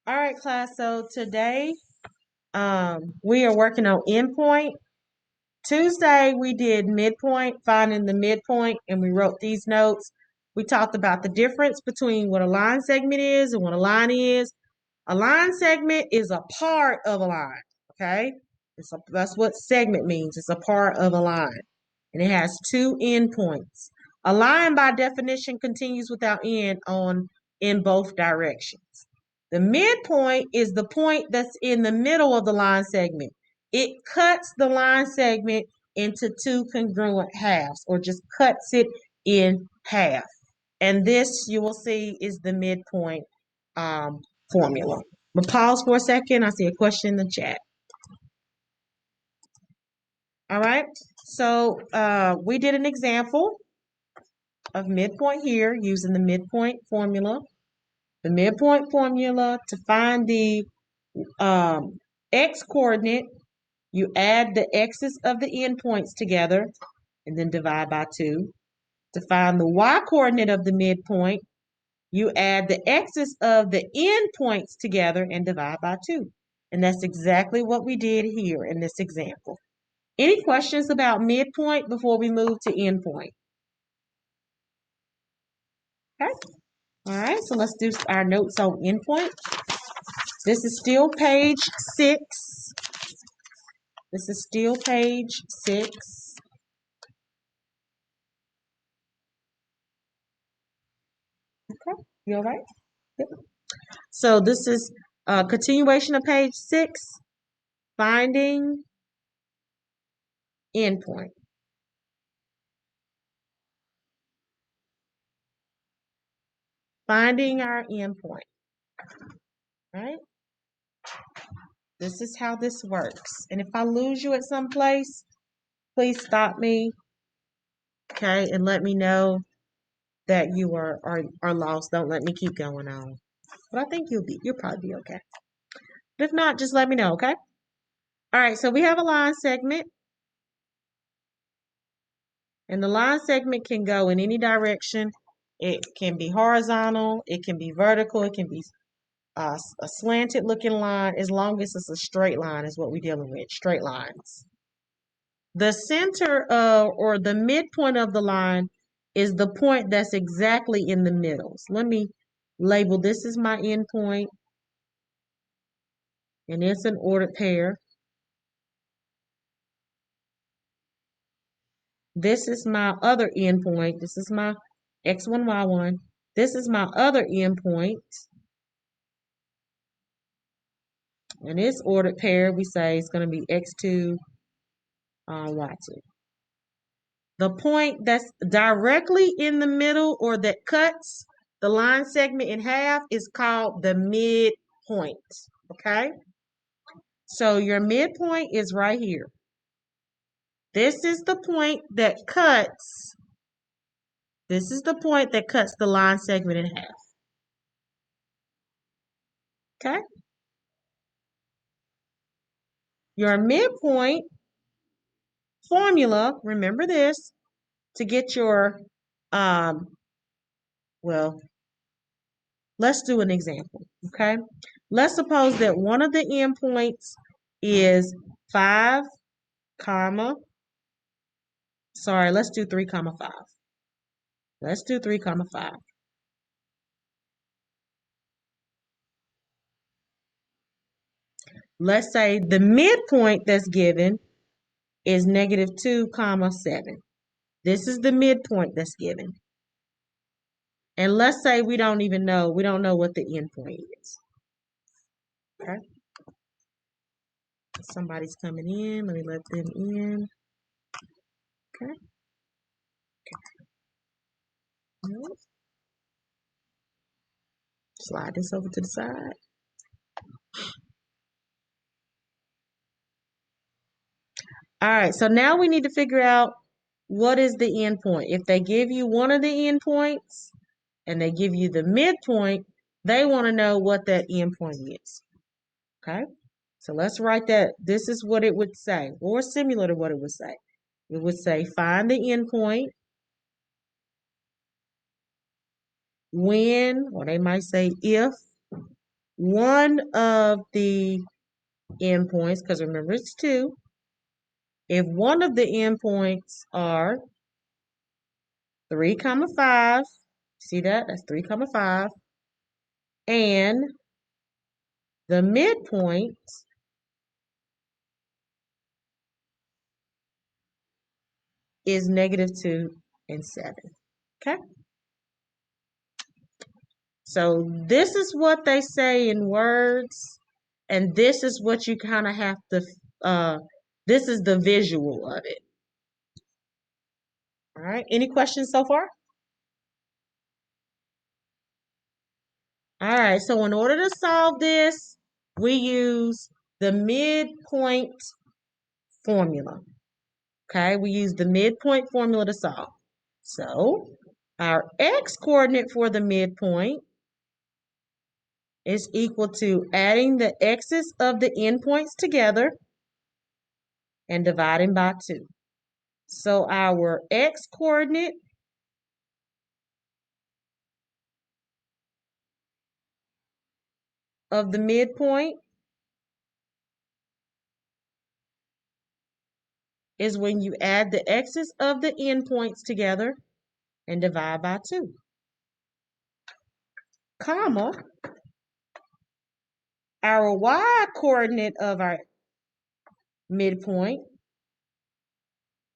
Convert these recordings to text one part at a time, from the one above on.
All right, class. So today we are working on endpoint. Tuesday we did midpoint, finding the midpoint, and we wrote these notes. We talked about the difference between what a line segment is and what a line is. A line segment is a part of a line, okay? That's what segment means. It's a part of a line, and it has two endpoints. A line, by definition, continues without end in both directions. The midpoint is the point that's in the middle of the line segment. It cuts the line segment into two congruent halves, or just cuts it in half. And this, you will see, is the midpoint formula. We'll pause for a second. I see a question in the chat. All right. So we did an example of midpoint here using the midpoint formula. The midpoint formula, to find the x coordinate, you add the x's of the endpoints together and then divide by 2. To find the y coordinate of the midpoint, you add the x's of the endpoints together and divide by 2. And that's exactly what we did here in this example. Any questions about midpoint before we move to endpoint? Okay. All right, so let's do our notes on endpoint. This is still page 6. This is still page 6. Okay, you all right? Yep. So this is a continuation of page 6, finding endpoint. Finding our endpoint, right? This is how this works. And if I lose you at some place, please stop me, okay, and let me know that you are lost. Don't let me keep going on. But I think you'll probably be okay. But if not, just let me know, okay? All right, so we have a line segment. And the line segment can go in any direction. It can be horizontal, it can be vertical, it can be a slanted looking line, as long as it's a straight line is what we're dealing with, straight lines. The center or the midpoint of the line is the point that's exactly in the middle. So let me label this as my endpoint, and it's an ordered pair. This is my other endpoint. This is my x1, y1. This is my other endpoint. And this ordered pair, we say, is going to be x2, y2. The point that's directly in the middle or that cuts the line segment in half is called the midpoint, okay? So your midpoint is right here. This is the point that cuts, the line segment in half, okay? Your midpoint formula, remember this, to get your, well, let's do an example, okay? Let's suppose that one of the endpoints is 5, let's do 3, 5. Let's do 3, 5. Let's say the midpoint that's given is -2, 7. This is the midpoint that's given. And let's say we don't know what the endpoint is. Okay? Somebody's coming in. Let me let them in. Okay. Slide this over to the side. All right, so now we need to figure out what is the endpoint. If they give you one of the endpoints and they give you the midpoint, they want to know what that endpoint is. Okay, so let's write that. This is what it would say, or similar to what it would say. It would say find the endpoint when, or they might say if, one of the endpoints, because remember it's 2, if one of the endpoints are 3, 5, see that? That's 3, 5, and the midpoint is -2 and 7. Okay? So this is what they say in words, and this is what you kind of have to, this is the visual of it. All right, any questions so far? All right, so in order to solve this, we use the midpoint formula. Okay, we use the midpoint formula to solve. So our x coordinate for the midpoint is equal to adding the x's of the endpoints together and dividing by 2. So our x coordinate of the midpoint is when you add the x's of the endpoints together and divide by 2, comma, our y coordinate of our midpoint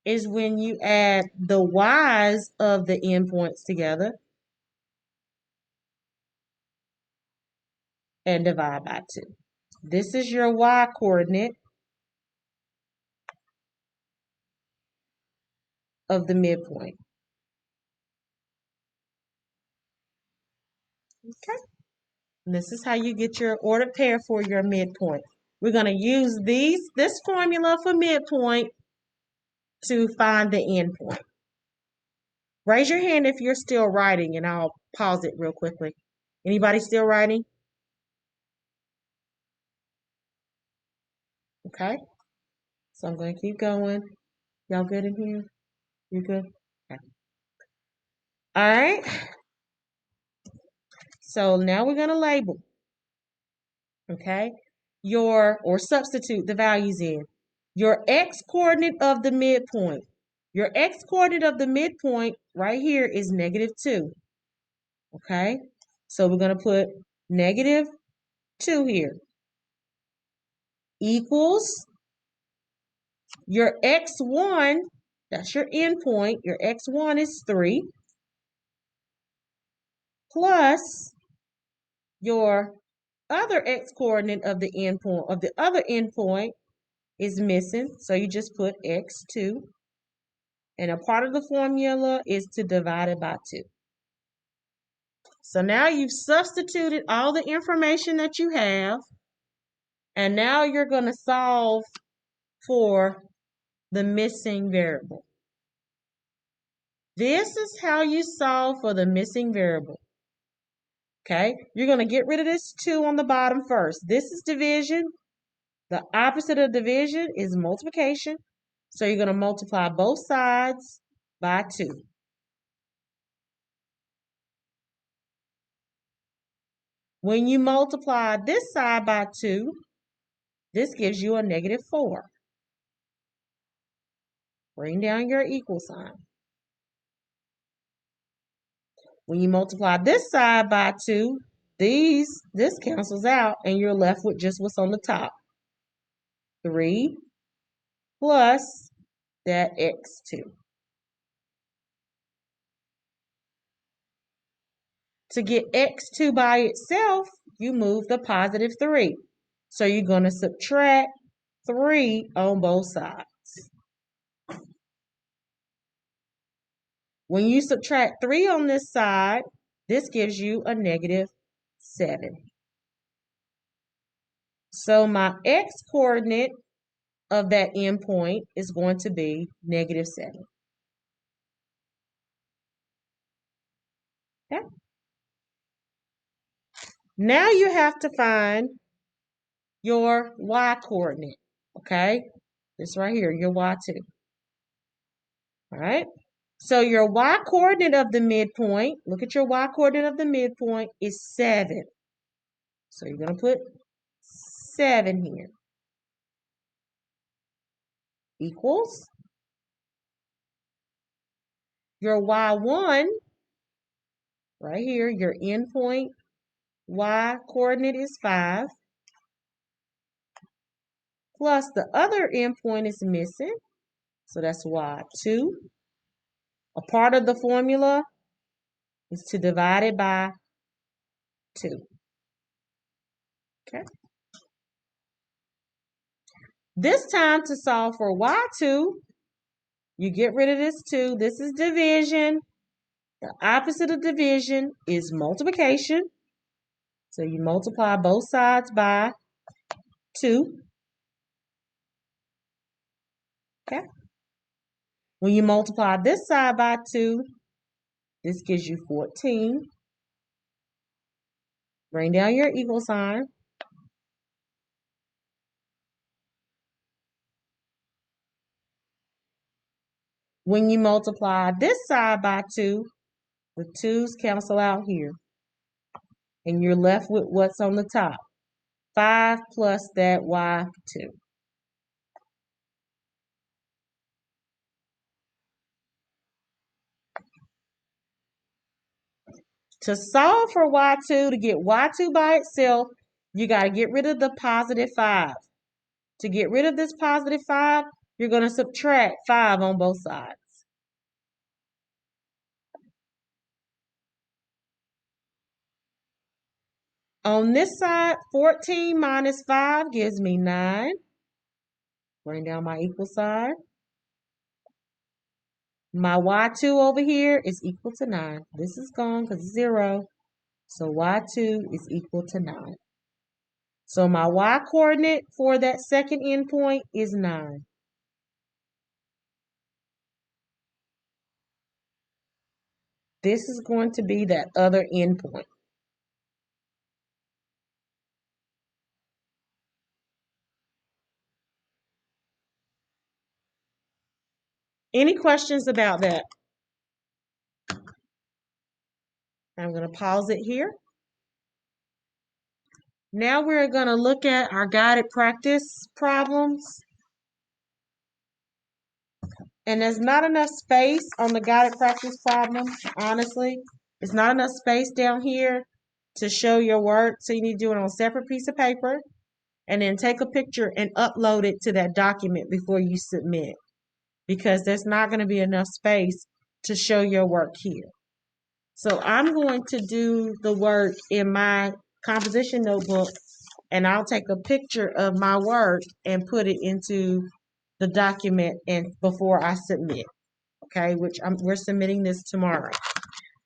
is when you add the y's of the endpoints together and divide by 2. This is your y coordinate of the midpoint. Okay. And this is how you get your ordered pair for your midpoint. We're going to use this formula for midpoint to find the endpoint. Raise your hand if you're still writing, and I'll pause it real quickly. Anybody still writing? Okay. So I'm going to keep going. Y'all good in here? You good? Okay. All right. So now we're going to label. Okay. Or substitute the values in. Your x coordinate of the midpoint. Your x coordinate of the midpoint right here is -2. Okay. So we're going to put -2 here. Equals your x1, that's your endpoint. Your x1 is 3, plus your other x coordinate of the endpoint of the other endpoint is missing, so you just put x2, and a part of the formula is to divide it by 2. So now you've substituted all the information that you have, and now you're going to solve for the missing variable. This is how you solve for the missing variable. Okay, you're going to get rid of this 2 on the bottom first. This is division. The opposite of division is multiplication. So you're going to multiply both sides by 2. When you multiply this side by 2, this gives you a -4. Bring down your equal sign. When you multiply this side by 2, this cancels out and you're left with just what's on the top. 3 plus that x2. To get x2 by itself, you move the +3. So you're going to subtract 3 on both sides. When you subtract 3 on this side, this gives you a -7. So my x coordinate of that endpoint is going to be -7. Okay? Now you have to find your y coordinate. Okay? This right here, your y2. All right? So your y coordinate of the midpoint, look at your y coordinate of the midpoint, is 7. So you're going to put 7 here. Equals your y1, right here, your endpoint y coordinate is 5, plus the other endpoint is missing, so that's y2. A part of the formula is to divide it by 2. Okay. This time to solve for y2, you get rid of this 2. This is division. The opposite of division is multiplication. So you multiply both sides by 2. Okay. When you multiply this side by 2, this gives you 14. Bring down your equal sign. When you multiply this side by 2, the 2's cancel out here. And you're left with what's on the top. 5 plus that y2. To solve for y2, to get y2 by itself, you got to get rid of the positive 5. To get rid of this positive 5, you're going to subtract 5 on both sides. On this side, 14 minus 5 gives me 9. Bring down my equal sign. My y2 over here is equal to 9. This is gone because it's 0. So y2 is equal to 9. So my y coordinate for that second endpoint is 9. This is going to be that other endpoint. Any questions about that? I'm going to pause it here. Now we're going to look at our guided practice problems. And there's not enough space on the guided practice problem, honestly. It's not enough space down here to show your work, so you need to do it on a separate piece of paper and then take a picture and upload it to that document before you submit, because there's not going to be enough space to show your work here. So I'm going to do the work in my composition notebook, and I'll take a picture of my work and put it into the document and before I submit. Okay, which we're submitting this tomorrow.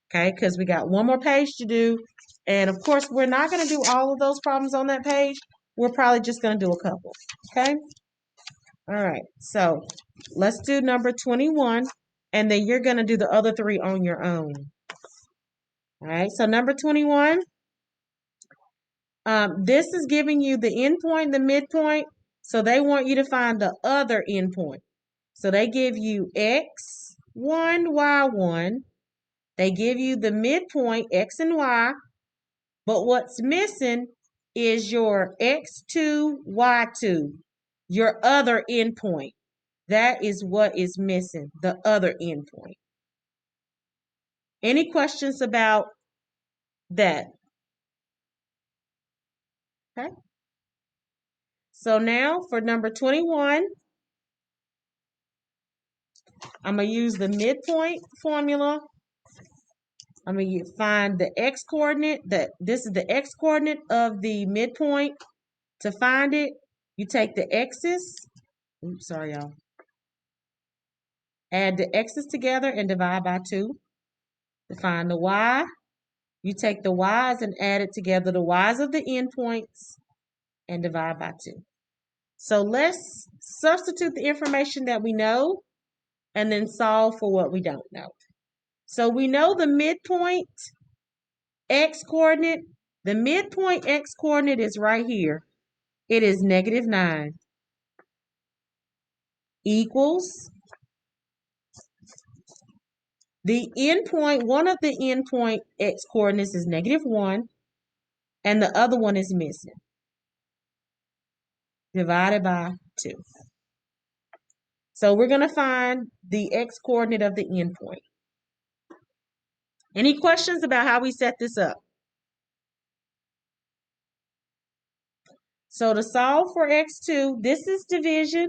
Okay, because we got one more page to do, and of course we're not going to do all of those problems on that page. We're probably just going to do a couple. Okay. All right. So let's do number 21, and then you're going to do the other 3 on your own. All right. So number 21. This is giving you the endpoint, the midpoint. So they want you to find the other endpoint. So they give you x1, y1. They give you the midpoint, x and y. But what's missing is your x2, y2, your other endpoint. That is what is missing, the other endpoint. Any questions about that? Okay. So now for number 21, I'm going to use the midpoint formula. I'm going to find the x coordinate. This is the x coordinate of the midpoint. To find it, you take the x's. Oops, sorry, y'all. Add the x's together and divide by 2. To find the y, you take the y's and add it together, the y's of the endpoints, and divide by 2. So let's substitute the information that we know and then solve for what we don't know. So we know the midpoint x coordinate. The midpoint x coordinate is right here. It is -9 equals the endpoint, one of the endpoint x coordinates is -1. and the other one is missing. Divided by 2. So we're going to find the x-coordinate of the endpoint. Any questions about how we set this up? So to solve for x2, this is division.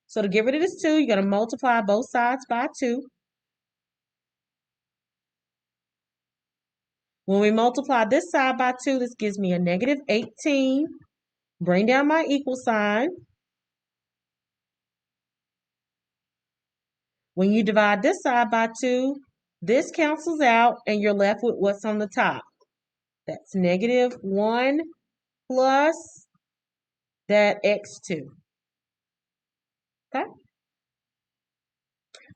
So to get rid of this 2, you're going to multiply both sides by 2. When we multiply this side by 2, this gives me a negative 18. Bring down my equal sign. When you divide this side by 2, this cancels out and you're left with what's on the top. That's negative 1 plus that x2. Okay?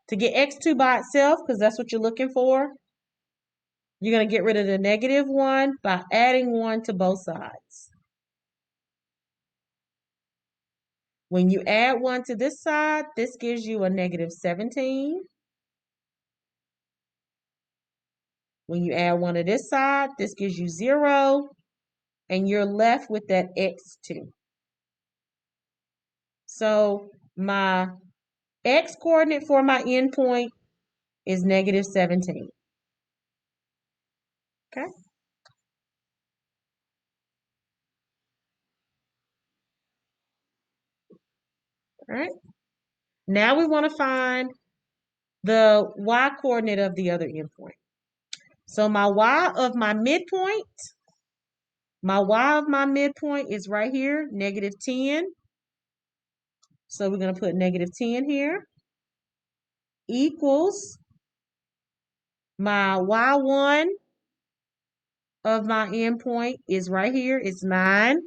To get x2 by itself, because that's what you're looking for, you're going to get rid of the negative 1 by adding 1 to both sides. When you add 1 to this side, this gives you a negative 17. When you add 1 to this side, this gives you 0, and you're left with that x2. So my x-coordinate for my endpoint is negative 17. Okay? All right. Now we want to find the y-coordinate of the other endpoint. So my y of my midpoint is right here, negative 10. So we're going to put negative 10 here, equals my y1 of my endpoint is right here, it's 9.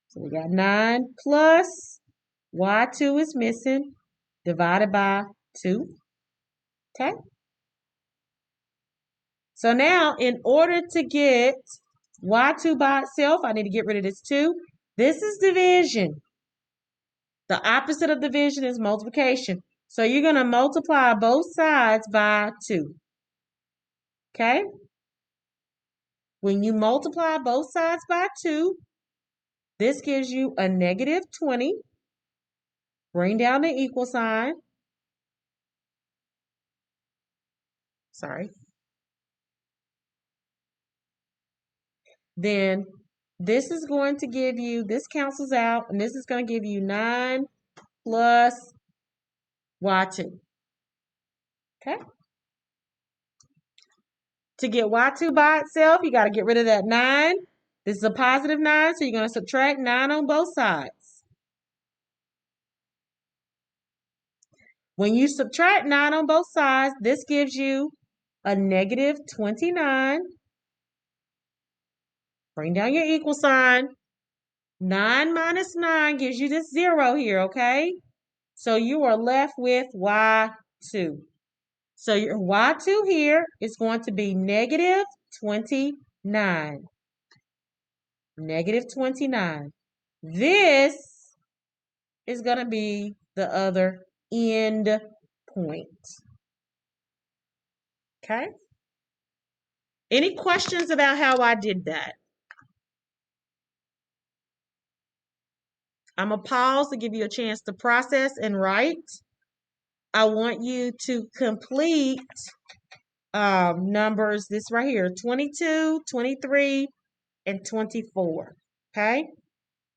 So we got 9 plus y2 is missing, divided by 2. Okay? So now, in order to get y2 by itself, I need to get rid of this 2. This is division. The opposite of division is multiplication. So you're going to multiply both sides by 2. Okay? When you multiply both sides by 2, this gives you a negative 20. Bring down the equal sign. Sorry. Then this is going to give you, this cancels out, and this is going to give you 9 plus y2. Okay? To get y2 by itself, you got to get rid of that 9. This is a positive 9, so you're going to subtract 9 on both sides. When you subtract 9 on both sides, this gives you a negative 29. Bring down your equal sign. 9 minus 9 gives you this 0 here, okay? So you are left with y2. So your y2 here is going to be negative 29. Negative 29. This is going to be the other end point. Okay? Any questions about how I did that? I'm going to pause to give you a chance to process and write. I want you to complete numbers, this right here, 22, 23, and 24. Okay?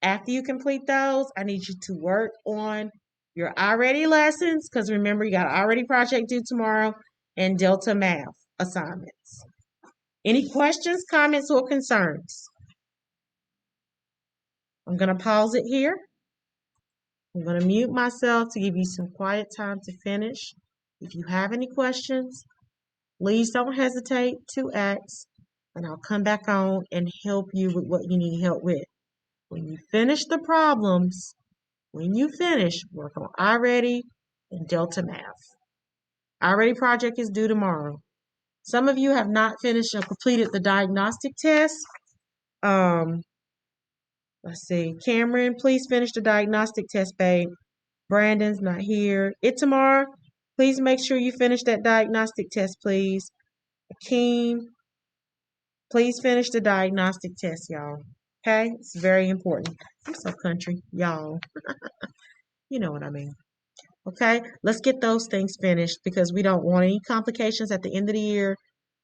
After you complete those, I need you to work on your already lessons, because remember, you got an already project due tomorrow, and Delta Math assignments. Any questions, comments, or concerns? I'm going to pause it here. I'm going to mute myself to give you some quiet time to finish. If you have any questions, please don't hesitate to ask, and I'll come back on and help you with what you need help with. When you finish the problems, work on iReady and Delta Math. iReady project is due tomorrow. Some of you have not finished or completed the diagnostic test. Let's see. Cameron, please finish the diagnostic test, babe. Brandon's not here. Itamar, please make sure you finish that diagnostic test, please. Akeem, Please finish the diagnostic test, y'all. Okay? It's very important. I'm so country, y'all. You know what I mean. Okay? Let's get those things finished because we don't want any complications at the end of the year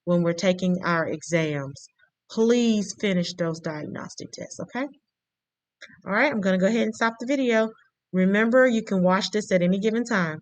when we're taking our exams. Please finish those diagnostic tests, okay? All right, I'm going to go ahead and stop the video. Remember, you can watch this at any given time.